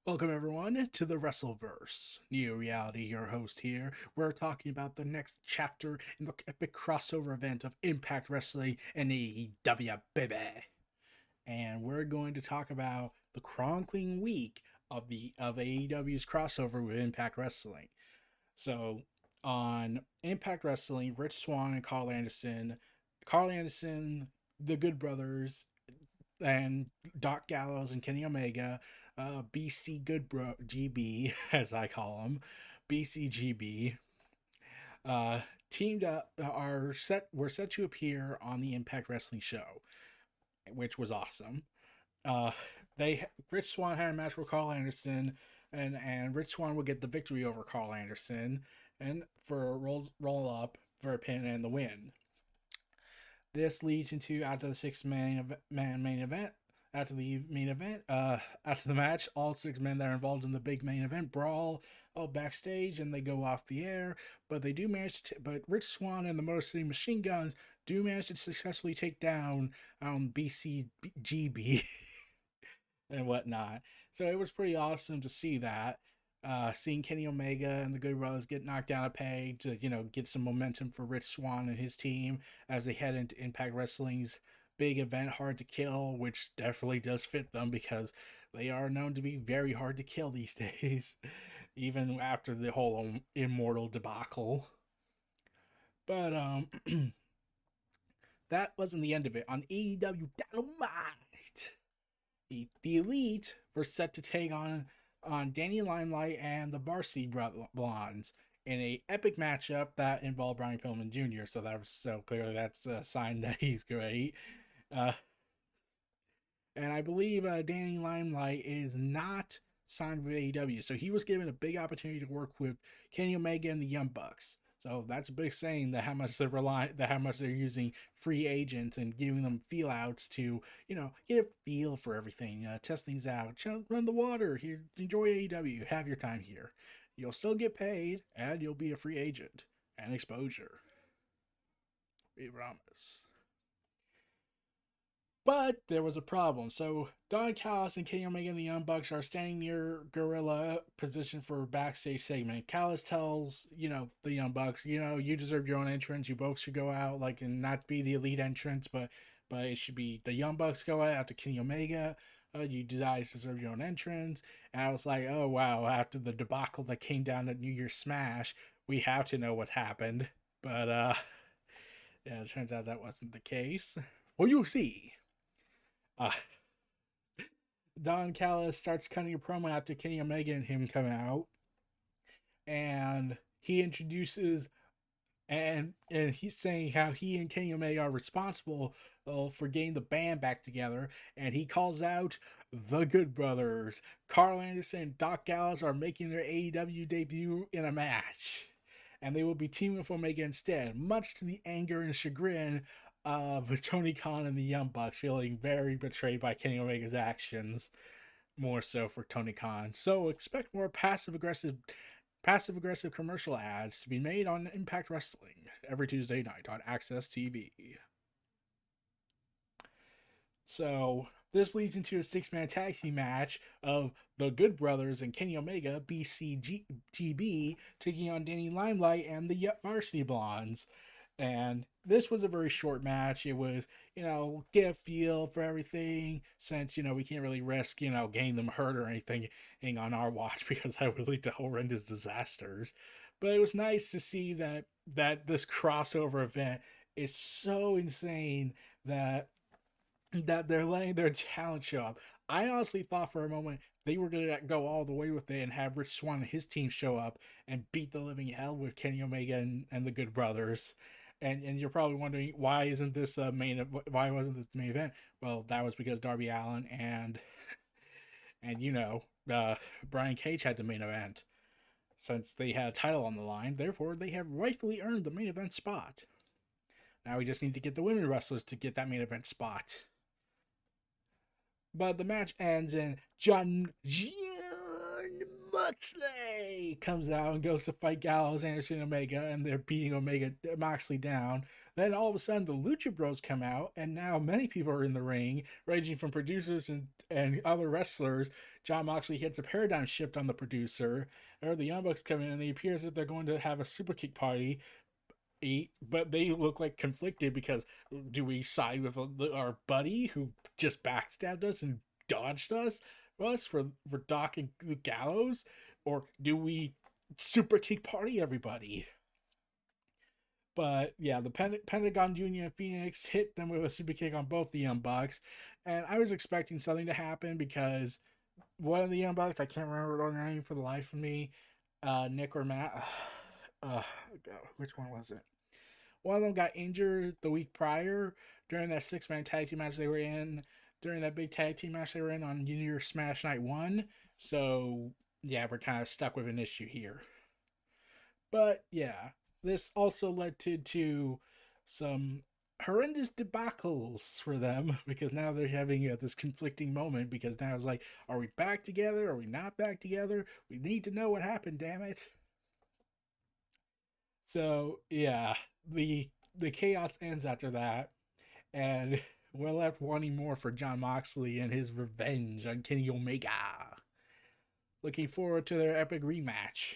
Welcome everyone to the WrestleVerse. New Reality, your host here. We're talking about the next chapter in the epic crossover event of Impact Wrestling and AEW, baby. And we're going to talk about the chronicling week of AEW's crossover with Impact Wrestling. So on Impact Wrestling, Rich Swann and Carl Anderson, the Good Brothers, and Doc Gallows and Kenny Omega, BC Goodbro GB as I call them, BCGB, uh, teamed up were set to appear on the Impact Wrestling show, which was awesome. Uh, they Rich Swann had a match with Carl Anderson, and Rich Swann would get the victory over Carl Anderson, and for a roll up for a pin and the win. This leads into after the main event. After the match, all six men that are involved in the big main event brawl backstage, and they go off the air. But they do manage to. But Rich Swann and the Motor City Machine Guns do manage to successfully take down BCGB and whatnot. So it was pretty awesome to see that. Seeing Kenny Omega and the Good Brothers get knocked down a peg to, get some momentum for Rich Swann and his team as they head into Impact Wrestling's big event, Hard to Kill, which definitely does fit them because they are known to be very hard to kill these days, even after the whole Immortal debacle. But that wasn't the end of it. On AEW Dynamite, the Elite were set to take on Danny Limelight and the Varsity Blondes in a epic matchup that involved Brian Pillman Jr. So clearly that's a sign that he's great. Uh, and I believe Danny Limelight is not signed with AEW, so he was given a big opportunity to work with Kenny Omega and the Young Bucks. So that's a big saying that how much they're using free agents and giving them feel outs to get a feel for everything, test things out, run the water here, enjoy AEW, have your time here. You'll still get paid, and you'll be a free agent and exposure. We promise. But there was a problem. So Don Callis and Kenny Omega and the Young Bucks are standing near Gorilla position for a backstage segment. Callis tells, the Young Bucks, you deserve your own entrance. You both should go out, and not be the elite entrance, but it should be the Young Bucks go out to Kenny Omega. You guys deserve your own entrance. And I was like, oh wow, after the debacle that came down at New Year's Smash, we have to know what happened. But yeah, it turns out that wasn't the case. Well, you'll see. Uh, Don Callis starts cutting a promo after Kenny Omega and him come out, and he introduces and he's saying how he and Kenny Omega are responsible for getting the band back together, and he calls out the Good Brothers. Carl Anderson and Doc Gallows are making their AEW debut in a match, and they will be teaming with Omega instead, much to the anger and chagrin of Tony Khan and the Young Bucks, feeling very betrayed by Kenny Omega's actions, more so for Tony Khan. So expect more passive aggressive commercial ads to be made on Impact Wrestling every Tuesday night on Access TV. So this leads into a six-man tag team match of the Good Brothers and Kenny Omega, BCGB, taking on Danny Limelight and the Varsity Blondes. And this was a very short match. It was, get a feel for everything since, we can't really risk, getting them hurt or anything on our watch because that would lead to horrendous disasters. But it was nice to see that this crossover event is so insane that they're letting their talent show up. I honestly thought for a moment they were going to go all the way with it and have Rich Swann and his team show up and beat the living hell with Kenny Omega and the Good Brothers. And you're probably wondering why wasn't this the main event? Well, that was because Darby Allin and Brian Cage had the main event since they had a title on the line. Therefore, they have rightfully earned the main event spot. Now we just need to get the women wrestlers to get that main event spot. But the match ends in Jon Moxley comes out and goes to fight Gallows, Anderson, Omega, and they're beating Omega Moxley down. Then all of a sudden, the Lucha Bros come out, and now many people are in the ring, ranging from producers and other wrestlers. Jon Moxley hits a paradigm shift on the producer, or the Young Bucks come in, and it appears that they're going to have a super kick party. But they look like conflicted because do we side with our buddy who just backstabbed us and dodged us for Doc and Gallows, or do we super kick party everybody? But yeah, the Pentagon Junior and Phoenix hit them with a super kick on both the Young Bucks, and I was expecting something to happen because one of the Young Bucks, I can't remember their name for the life of me, Nick or Matt, which one was it? One of them got injured the week prior during that 6-man tag team match they were in, during that big tag team match they were in on New Year's Smash Night 1. So, yeah, we're kind of stuck with an issue here. But, yeah, this also led to some horrendous debacles for them because now they're having this conflicting moment because now it's like, are we back together? Are we not back together? We need to know what happened, damn it. So, yeah, the chaos ends after that, and we're left wanting more for Jon Moxley and his revenge on Kenny Omega. Looking forward to their epic rematch.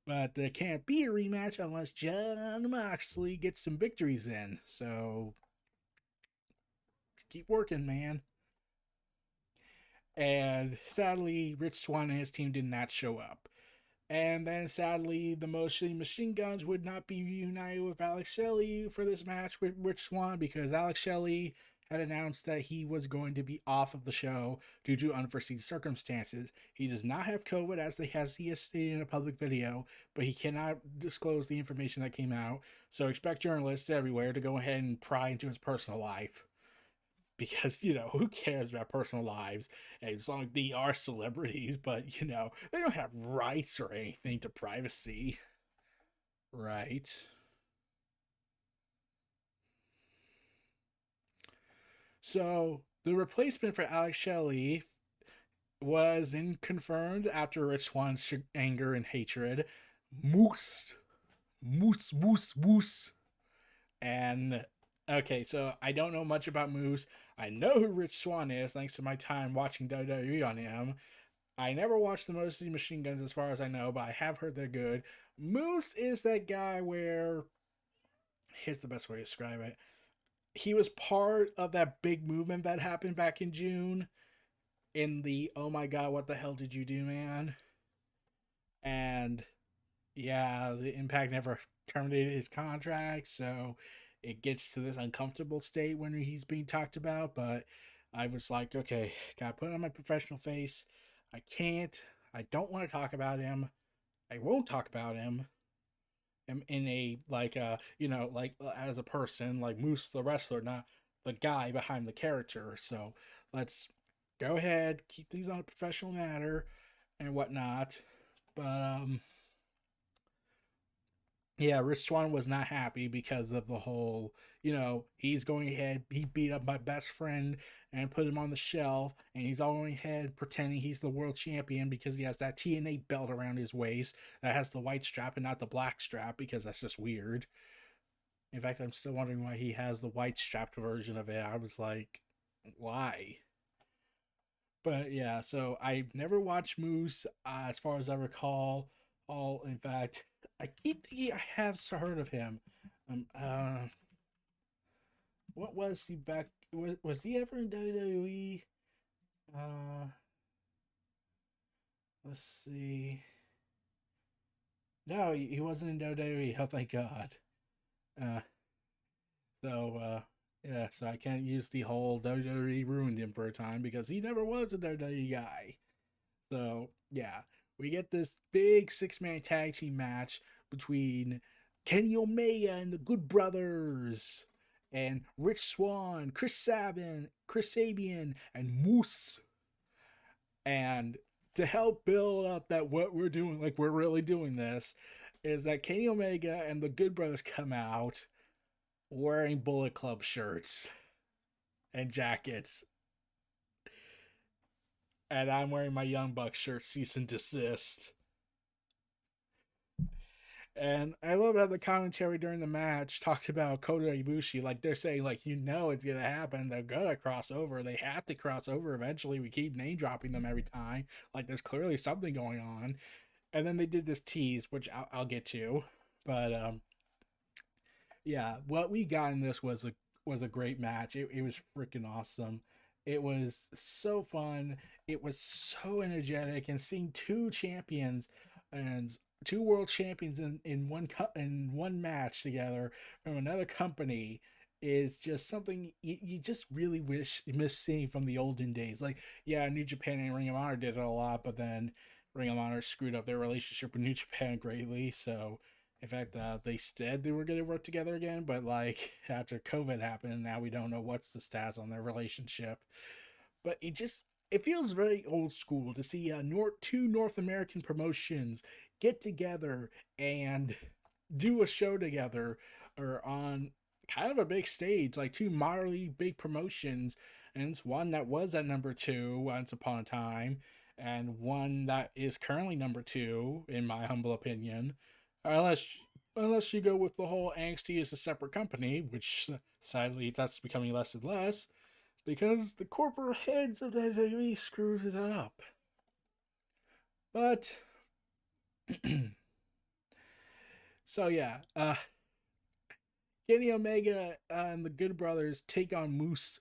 But there can't be a rematch unless Jon Moxley gets some victories in. So keep working, man. And sadly, Rich Swann and his team did not show up. And then sadly, the Motion Machine Guns would not be reunited with Alex Shelley for this match with Rich Swann because Alex Shelley had announced that he was going to be off of the show due to unforeseen circumstances. He does not have COVID, as he has stated in a public video, but he cannot disclose the information that came out. So expect journalists everywhere to go ahead and pry into his personal life. Because, who cares about personal lives as long as they are celebrities, but, they don't have rights or anything to privacy. Right. So, the replacement for Alex Shelley was confirmed after Rich Swann's anger and hatred. Moose. Moose, moose, moose. And okay, so I don't know much about Moose. I know who Rich Swann is thanks to my time watching WWE on him. I never watched the Mostly Machine Guns as far as I know, but I have heard they're good. Moose is that guy where, here's the best way to describe it. He was part of that big movement that happened back in June in the oh my god, what the hell did you do, man? And yeah, the Impact never terminated his contract, so it gets to this uncomfortable state when he's being talked about. But I was like, okay, gotta put on my professional face. I can't. I don't want to talk about him. I won't talk about him. In a like as a person, like Moose the wrestler, not the guy behind the character. So let's go ahead, keep things on a professional matter and whatnot. But yeah, Rich Swann was not happy because of the whole, he's going ahead, he beat up my best friend and put him on the shelf, and he's all going ahead pretending he's the world champion because he has that TNA belt around his waist that has the white strap and not the black strap because that's just weird. In fact, I'm still wondering why he has the white strapped version of it. I was like, why? But yeah, so I've never watched Moose as far as I recall. All in fact, I keep thinking I have heard of him. What was he back? Was he ever in WWE? Uh, let's see. No, he wasn't in WWE. Oh, thank God. Uh, so yeah, so I can't use the whole WWE ruined him for a time because he never was a WWE guy. So yeah, we get this big 6-man tag team match between Kenny Omega and the Good Brothers and Rich Swann, Chris Sabian, and Moose. And to help build up that what we're doing, like we're really doing this, is that Kenny Omega and the Good Brothers come out wearing Bullet Club shirts and jackets. And I'm wearing my Young Bucks shirt, cease and desist. And I love how the commentary during the match talked about Kota Ibushi. Like, they're saying, like, it's gonna happen. They're gonna cross over. They have to cross over eventually. We keep name dropping them every time. Like, there's clearly something going on. And then they did this tease, which I'll get to. But yeah, what we got in this was a great match. It was freaking awesome. It was so fun. It was so energetic, and seeing two champions and two world champions in one match together from another company is just something you just really miss seeing from the olden days. Like, yeah, New Japan and Ring of Honor did it a lot, but then Ring of Honor screwed up their relationship with New Japan greatly. So in fact, they said they were going to work together again, but like after COVID happened, now we don't know what's the stats on their relationship. But it feels very old school to see two North American promotions get together and do a show together or on kind of a big stage, like two moderately big promotions, and it's one that was at number two once upon a time, and one that is currently number two, in my humble opinion. Unless unless you go with the whole NXT is a separate company, which sadly that's becoming less and less because the corporate heads of WWE screws it up. But so yeah, Kenny Omega and the Good Brothers take on Moose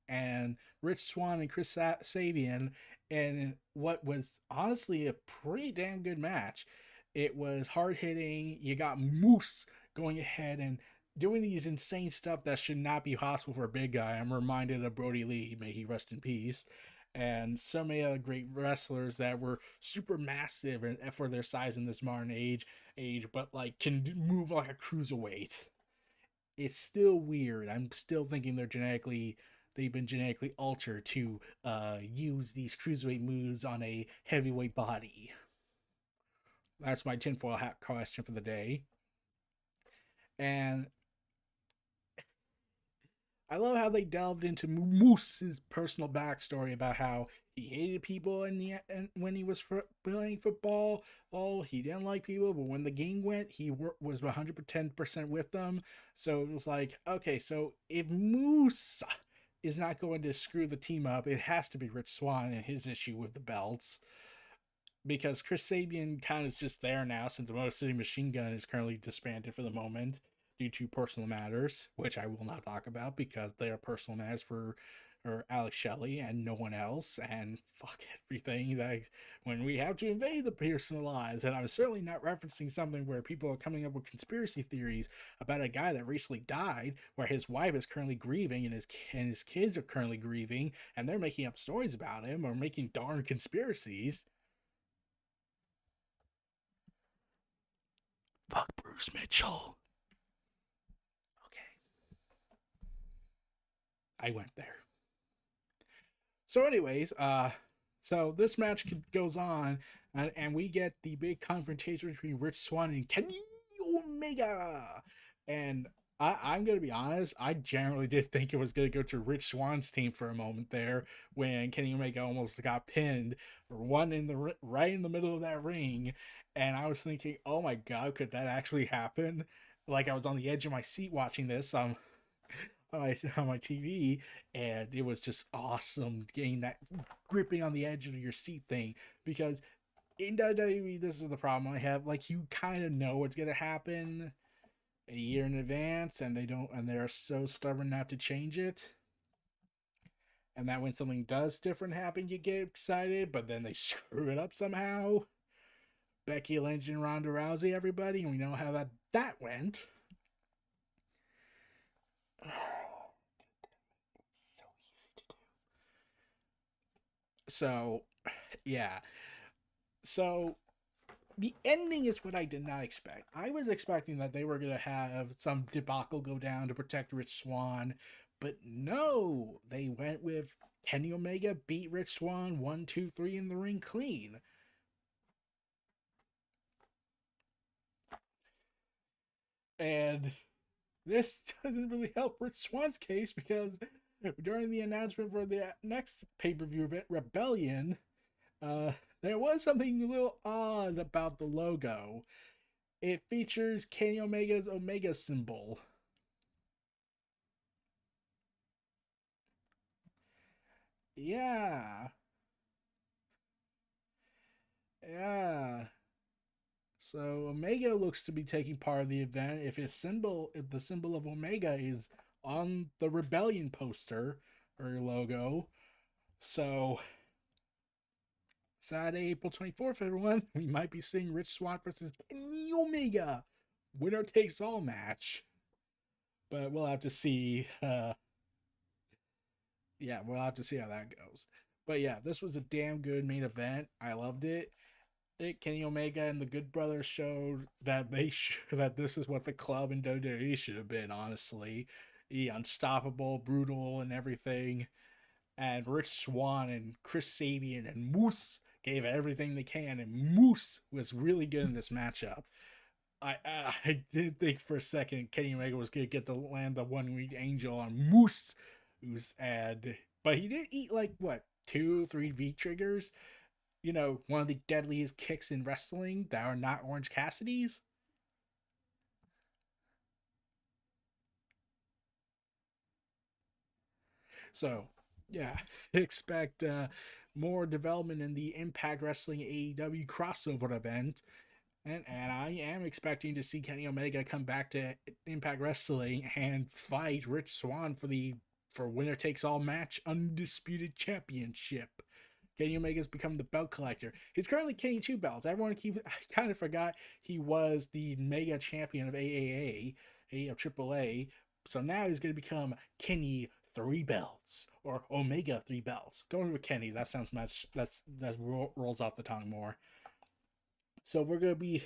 and Rich Swann and Chris Sabian, and what was honestly a pretty damn good match. It was hard hitting. You got Moose going ahead and doing these insane stuff that should not be possible for a big guy. I'm reminded of Brody Lee, may he rest in peace, and so many other great wrestlers that were super massive and for their size in this modern age, but like can move like a cruiserweight. It's still weird. I'm still thinking they've been genetically altered to use these cruiserweight moves on a heavyweight body. That's my tinfoil hat question for the day. And I love how they delved into Moose's personal backstory about how he hated people when he was playing football. Oh, he didn't like people, but when the game went, he was 110% with them. So it was like, okay, so if Moose is not going to screw the team up, it has to be Rich Swann and his issue with the belts, because Chris Sabian kind of is just there now since the Motor City Machine Gun is currently disbanded for the moment due to personal matters, which I will not talk about because they are personal matters for or Alex Shelley and no one else, and fuck everything that when we have to invade the personal lives. And I'm certainly not referencing something where people are coming up with conspiracy theories about a guy that recently died, where his wife is currently grieving and his kids are currently grieving, and they're making up stories about him or making darn conspiracies. Fuck Bruce Mitchell. Okay, I went there. So, anyways, so this match goes on, and we get the big confrontation between Rich Swann and Kenny Omega. And I'm gonna be honest, I generally did think it was gonna go to Rich Swann's team for a moment there when Kenny Omega almost got pinned, one in the right in the middle of that ring, and I was thinking, oh my god, could that actually happen? Like I was on the edge of my seat watching this. On my TV, and it was just awesome getting that gripping on the edge of your seat thing, because in WWE, this is the problem I have. Like, you kind of know what's gonna happen a year in advance, and they're so stubborn not to change it. And that when something does different happen, you get excited, but then they screw it up somehow. Becky Lynch and Ronda Rousey, everybody, and we know how that went. So easy to do. So, yeah. So the ending is what I did not expect. I was expecting that they were going to have some debacle go down to protect Rich Swann, but no, they went with Kenny Omega beat Rich Swann 1, 2, 3 in the ring clean. And this doesn't really help Rich Swann's case because During the announcement for the next pay-per-view event, Rebellion, uh, there was something a little odd about the logo. It features Kenny Omega's Omega symbol. Yeah, yeah. So Omega looks to be taking part of the event. If the symbol of Omega is on the Rebellion poster or logo, so Saturday, April 24th, everyone, we might be seeing Rich Swann versus Kenny Omega, winner takes all match. But we'll have to see. Yeah, we'll have to see how that goes. But yeah, this was a damn good main event. I loved it. Kenny Omega and the Good Brothers showed that that this is what the club in WWE should have been. Honestly, unstoppable, brutal, and everything. And Rich Swann and Chris Sabian and Moose gave everything they can, and Moose was really good in this matchup. I did think for a second Kenny Omega was gonna get the land the one winged angel on Moose, but he did eat like what 2, 3 V triggers. One of the deadliest kicks in wrestling that are not Orange Cassidy's. So, yeah, expect more development in the Impact Wrestling AEW crossover event. And I am expecting to see Kenny Omega come back to Impact Wrestling and fight Rich Swann for winner takes all match undisputed championship. Kenny Omega's become the belt collector. He's currently carrying 2 belts. I kind of forgot he was the mega champion of AAA, of AAA. So now he's going to become Kenny 3 belts or Omega 3 belts. Going with Kenny, that sounds much. That rolls off the tongue more. So I'm gonna be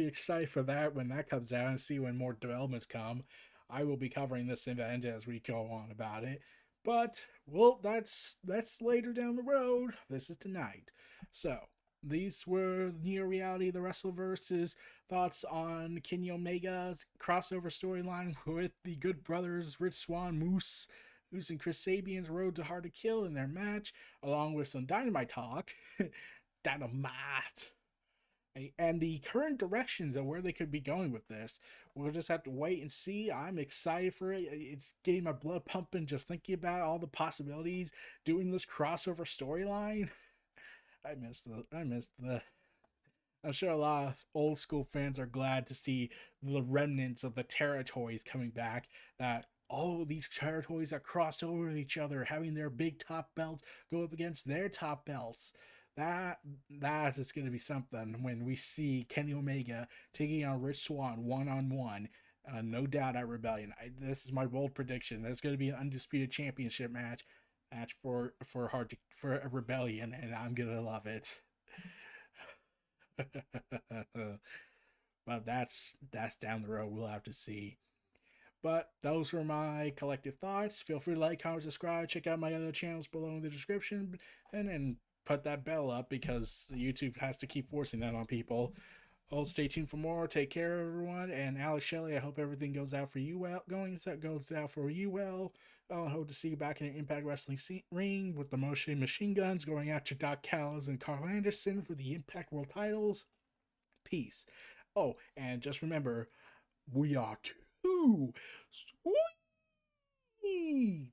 excited for that when that comes out and see when more developments come. I will be covering this event as we go on about it. But well, that's later down the road. This is tonight. So these were Near Reality, the WrestleVerse's thoughts on Kenny Omega's crossover storyline with the Good Brothers, Rich Swann, Moose, and Chris Sabian's Road to Hard to Kill in their match, along with some Dynamite talk. Dynamite and the current directions of where they could be going with this. We'll just have to wait and see. I'm excited for it. It's getting my blood pumping just thinking about all the possibilities doing this crossover storyline. I missed the I'm sure a lot of old school fans are glad to see the remnants of the territories coming back. That all these territories that crossed over each other, having their big top belts go up against their top belts. That that is going to be something when we see Kenny Omega taking on Rich Swann 1-on-1. No doubt at Rebellion. This is my bold prediction. There's going to be an undisputed championship match for a Rebellion, and I'm gonna love it. But that's down the road. We'll have to see. But those were my collective thoughts. Feel free to like, comment, subscribe. Check out my other channels below in the description, and put that bell up because YouTube has to keep forcing that on people. Oh, stay tuned for more. Take care, everyone. And Alex Shelley, I hope everything goes out for you well. Goes out for you well. I hope to see you back in an Impact Wrestling ring with the Moshe Machine Guns going after Doc Callis and Carl Anderson for the Impact World titles. Peace. Oh, and just remember, we are too sweet.